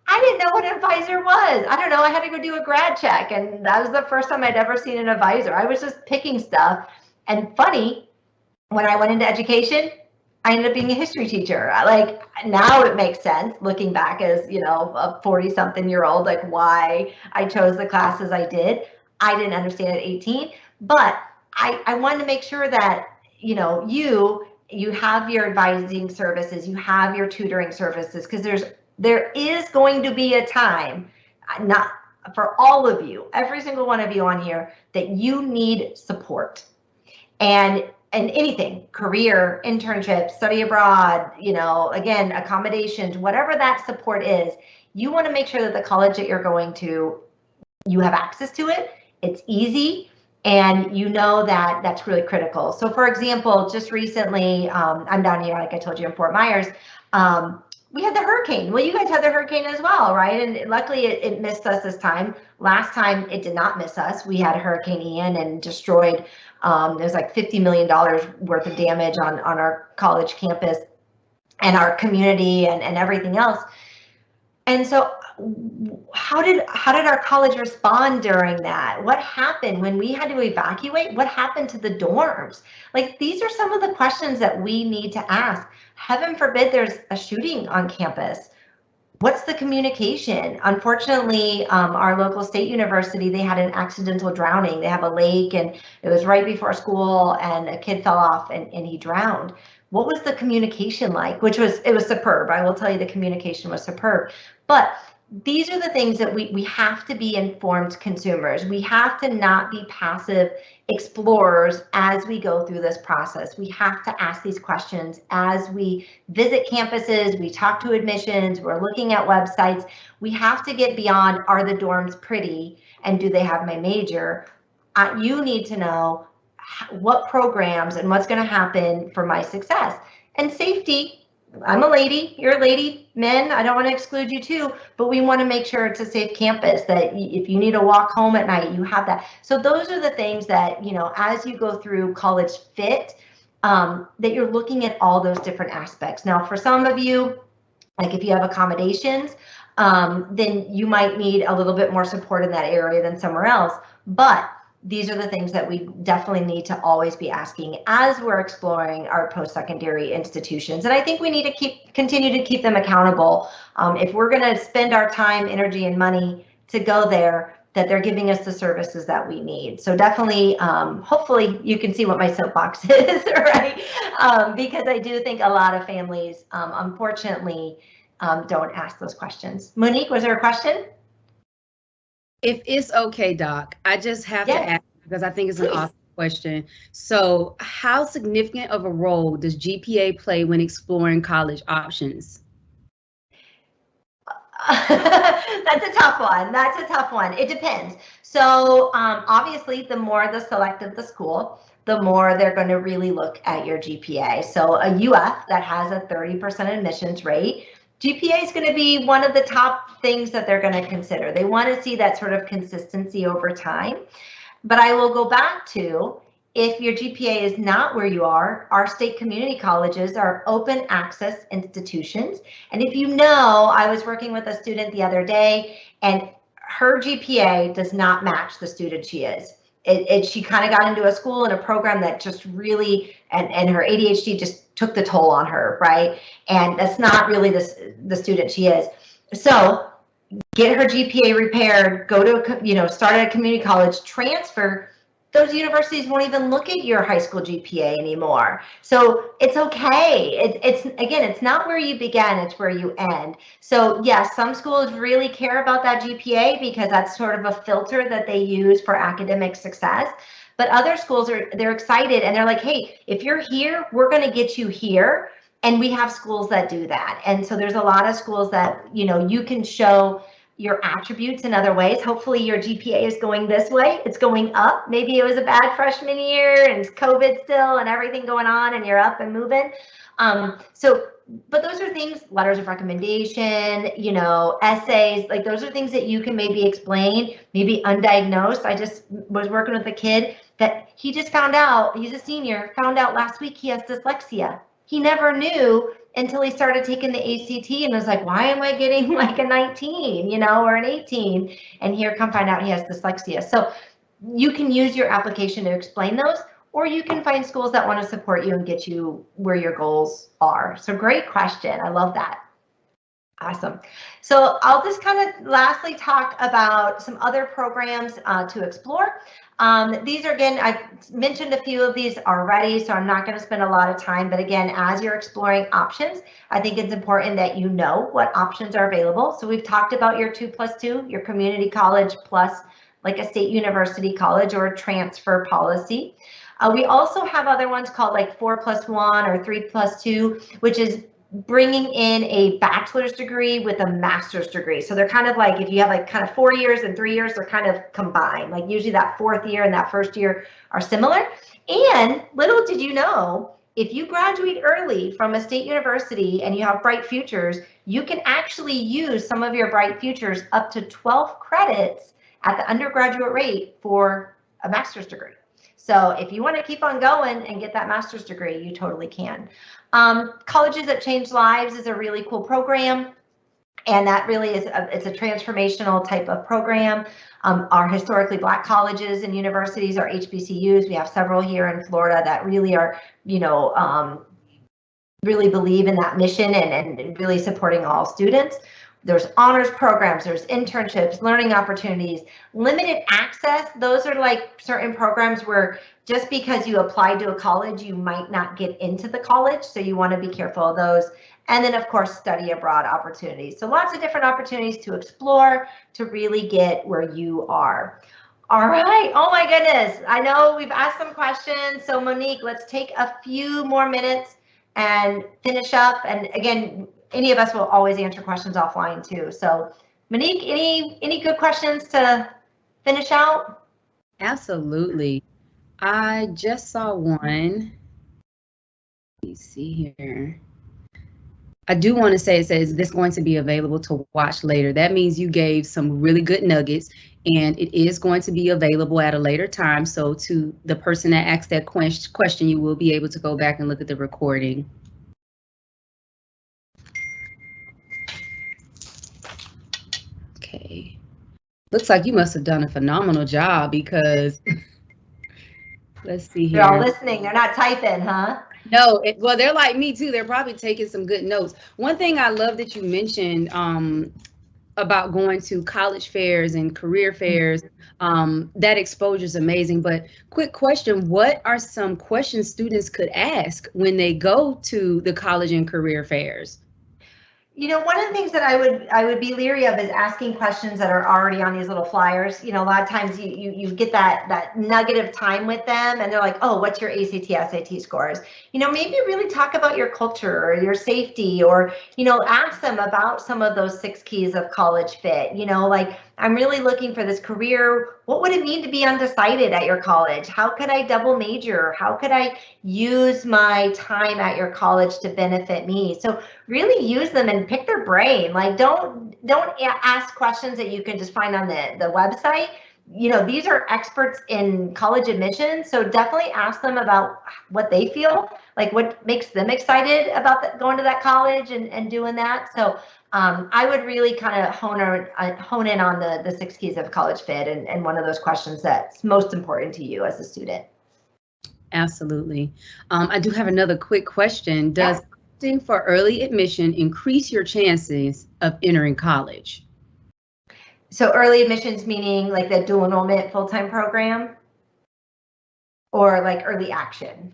I didn't know what an advisor was. I don't know. I had to go do a grad check. And that was the first time I'd ever seen an advisor. I was just picking stuff. And funny, when I went into education, I ended up being a history teacher. Like, now it makes sense looking back as, a 40-something-year-old, like why I chose the classes I did. I didn't understand at 18, but I wanted to make sure that, you have your advising services, you have your tutoring services, because there is going to be a time, not for all of you, every single one of you on here, that you need support. And anything, career, internship, study abroad, again, accommodations, whatever that support is, you want to make sure that the college that you're going to you have access to it, it's easy, and you know that that's really critical. So for example, just recently, I'm down here, like I told you, in Fort Myers. We had the hurricane. Well, you guys had the hurricane as well, right? And luckily it missed us this time. Last time it did not miss us. We had Hurricane Ian and destroyed, there's like $50 million worth of damage on our college campus and our community and everything else. And so how did our college respond during that? What happened when we had to evacuate? What happened to the dorms? Like, these are some of the questions that we need to ask. Heaven forbid there's a shooting on campus. What's the communication? Unfortunately, our local state university, they had an accidental drowning. They have a lake, and it was right before school, and a kid fell off and he drowned. What was the communication like? It was superb. I will tell you, the communication was superb. But these are the things that we have to be informed consumers. We have to not be passive explorers as we go through this process. We have to ask these questions as we visit campuses, we talk to admissions, we're looking at websites. We have to get beyond, are the dorms pretty and do they have my major? You need to know what programs and what's going to happen for my success. And safety, I'm a lady, you're a lady, men, I don't want to exclude you too, but we want to make sure it's a safe campus, that if you need to walk home at night, you have that. So those are the things that, you know, as you go through college fit, that you're looking at all those different aspects. Now, for some of you, like if you have accommodations, then you might need a little bit more support in that area than somewhere else. But these are the things that we definitely need to always be asking as we're exploring our post-secondary institutions. And I think we need to continue to keep them accountable. If we're going to spend our time, energy, and money to go there, that they're giving us the services that we need. So definitely, hopefully you can see what my soapbox is, right? Because I do think a lot of families, unfortunately, don't ask those questions. Monique, was there a question? If it's okay, Doc, I just have to Yes, ask because I think it's an please. awesome question. So, how significant of a role does GPA play when exploring college options? That's a tough one. That's a tough one. It depends. So obviously, the more the selective the school, the more they're going to really look at your GPA. So a UF that has a 30% admissions rate, GPA is going to be one of the top things that they're going to consider. They want to see that sort of consistency over time. But I will go back to, if your GPA is not where you are, our state community colleges are open access institutions. And if you know, I was working with a student the other day, and her GPA does not match the student she is. She kind of got into a school and a program that just really, and her ADHD just took the toll on her, right? And that's not really the student she is. So get her GPA repaired, go to, you know, start at a community college, transfer. Those universities won't even look at your high school GPA anymore. So it's okay. It's again, it's not where you began, it's where you end. So yes, some schools really care about that GPA because that's sort of a filter that they use for academic success. But other schools they're excited and they're like, hey, if you're here, we're going to get you here. And we have schools that do that. And so there's a lot of schools that, you know, you can show your attributes in other ways. Hopefully your GPA is going this way. It's going up. Maybe it was a bad freshman year and COVID still and everything going on and you're up and moving. But those are things, letters of recommendation, you know, essays, like those are things that you can maybe explain, maybe undiagnosed. I just was working with a kid that he just found out, he's a senior, found out last week he has dyslexia. He never knew until he started taking the ACT and was like, why am I getting like a 19, you know, or an 18? And here come find out he has dyslexia. So you can use your application to explain those, or you can find schools that want to support you and get you where your goals are. So great question. I love that. Awesome. So I'll just kind of lastly talk about some other programs to explore. These are, again, I've mentioned a few of these already, so I'm not going to spend a lot of time. But again, as you're exploring options, I think it's important that you know what options are available. So we've talked about your 2+2, your community college plus like a state university college or a transfer policy. We also have other ones called like 4+1 or 3+2, which is bringing in a bachelor's degree with a master's degree. So they're kind of like, if you have like kind of 4 years and 3 years, they're kind of combined. Like usually that fourth year and that first year are similar. And little did you know, if you graduate early from a state university and you have bright futures, you can actually use some of your bright futures up to 12 credits at the undergraduate rate for a master's degree. So if you want to keep on going and get that master's degree, you totally can. Colleges That Change Lives is a really cool program. And that really is it's a transformational type of program. Our historically Black colleges and universities are HBCUs. We have several here in Florida that really are, really believe in that mission and really supporting all students. There's honors programs, there's internships, learning opportunities, limited access. Those are like certain programs where just because you applied to a college, you might not get into the college. So you want to be careful of those. And then of course, study abroad opportunities. So lots of different opportunities to explore to really get where you are. All right. Oh my goodness. I know we've asked some questions. So Monique, let's take a few more minutes and finish up. And again, any of us will always answer questions offline too. So Monique, any good questions to finish out? Absolutely. I just saw one. Let me see here. I do want to say it says this going to be available to watch later. That means you gave some really good nuggets, and it is going to be available at a later time. So to the person that asked that question, you will be able to go back and look at the recording. Okay. Looks like you must have done a phenomenal job because let's see here. They're all listening. They're not typing, huh? No, well, they're like me too. They're probably taking some good notes. One thing I love that you mentioned about going to college fairs and career fairs, that exposure is amazing. But quick question, what are some questions students could ask when they go to the college and career fairs? One of the things that I would be leery of is asking questions that are already on these little flyers. A lot of times you get that nugget of time with them and they're like, oh, what's your ACT, SAT scores? Maybe really talk about your culture or your safety, or, ask them about some of those 6 keys of college fit. Like, I'm really looking for this career. What would it mean to be undecided at your college? How could I double major? How could I use my time at your college to benefit me? So really use them and pick their brain. Like, don't ask questions that you can just find on the website. These are experts in college admissions, so definitely ask them about what they feel, like what makes them excited about going to that college and doing that. So I would really kind of hone in on the 6 keys of college fit and one of those questions that's most important to you as a student. Absolutely. I do have another quick question. Does opting for early admission increase your chances of entering college? So early admissions meaning like the dual enrollment full-time program, or like early action?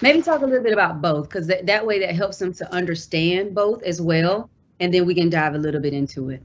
Maybe talk a little bit about both, because that way that helps them to understand both as well, and then we can dive a little bit into it.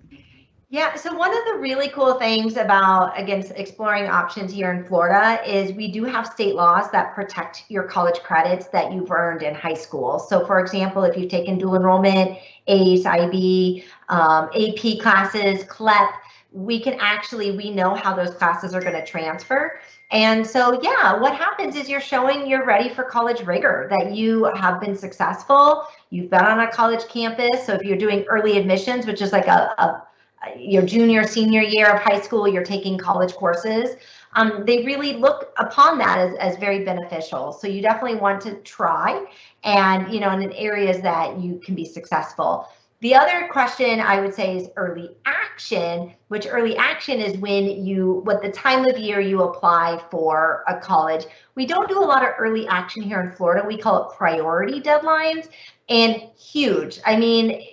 Yeah, so one of the really cool things about, again, exploring options here in Florida is we do have state laws that protect your college credits that you've earned in high school. So for example, if you've taken dual enrollment, ACE, IB, AP classes, CLEP, we know how those classes are going to transfer. And so, yeah, what happens is you're showing you're ready for college rigor, that you have been successful, you've been on a college campus. So if you're doing early admissions, which is like your junior, senior year of high school, you're taking college courses, they really look upon that as very beneficial. So you definitely want to try, and in areas that you can be successful. The other question I would say is early action, which early action is when what the time of year you apply for a college. We don't do a lot of early action here in Florida. We call it priority deadlines. And huge. I mean,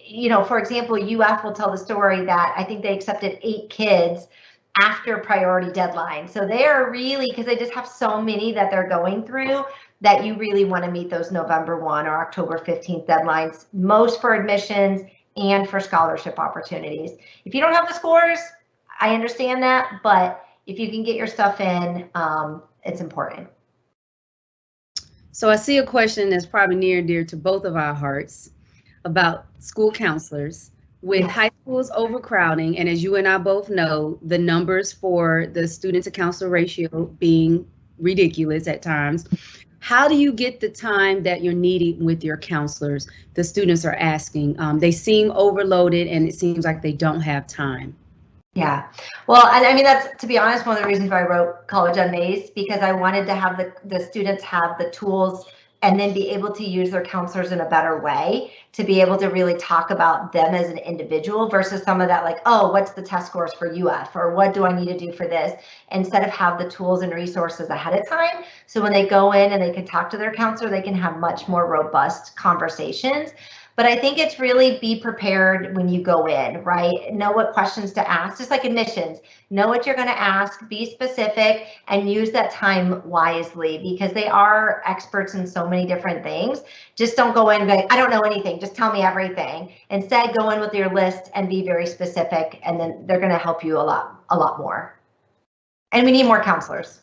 for example, UF will tell the story that I think they accepted 8 kids after priority deadline. So they are really, because they just have so many that they're going through, that you really want to meet those November 1 or October 15th deadlines, most for admissions and for scholarship opportunities. If you don't have the scores, I understand that, but if you can get your stuff in, it's important. So I see a question that's probably near and dear to both of our hearts about school counselors. With Yes. high schools overcrowding, and as you and I both know, the numbers for the student to counselor ratio being ridiculous at times, how do you get the time that you're needing with your counselors? The students are asking. They seem overloaded, and it seems like they don't have time. Yeah. Well, and I mean, that's, to be honest, one of the reasons why I wrote College Unmazed, because I wanted to have the students have the tools and then be able to use their counselors in a better way, to be able to really talk about them as an individual versus some of that, like, oh, what's the test scores for UF, or what do I need to do for this, instead of have the tools and resources ahead of time. So when they go in and they can talk to their counselor, they can have much more robust conversations. But I think it's really be prepared when you go in, right? Know what questions to ask, just like admissions. Know what you're going to ask, be specific, and use that time wisely, because they are experts in so many different things. Just don't go in and be like, I don't know anything, just tell me everything. Instead, go in with your list and be very specific, and then they're going to help you a lot more. And we need more counselors.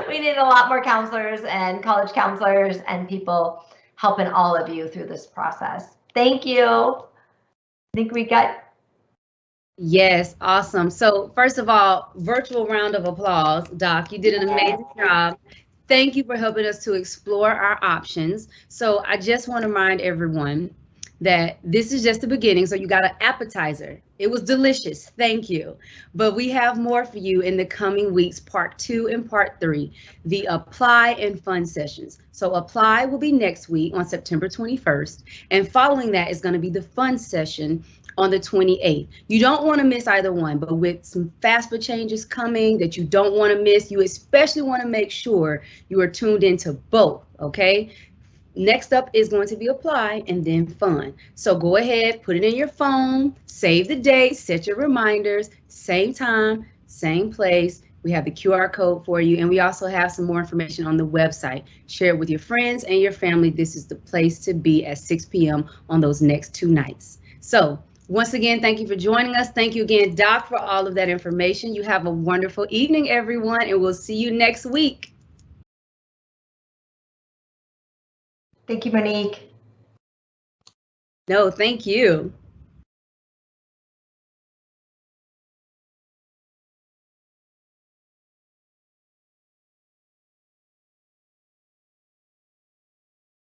We need a lot more counselors and college counselors and people helping all of you through this process. Thank you. I think we got. Yes, awesome. So first of all, virtual round of applause. Doc, you did an amazing job. Thank you for helping us to explore our options. So I just want to remind everyone that this is just the beginning. So you got an appetizer. It was delicious. Thank you. But we have more for you in the coming weeks, part 2 and part 3, the apply and fun sessions. So apply will be next week on September 21st. And following that is going to be the fun session on the 28th. You don't want to miss either one, but with some FAFSA changes coming that you don't want to miss, you especially want to make sure you are tuned into both, okay? Next up is going to be apply and then fun. So go ahead, put it in your phone, save the date, set your reminders, same time, same place. We have the QR code for you, and we also have some more information on the website. Share it with your friends and your family. This is the place to be at 6 p.m. on those next 2 nights. So once again, thank you for joining us. Thank you again, Doc, for all of that information. You have a wonderful evening, everyone, and we'll see you next week. Thank you, Monique. No, thank you.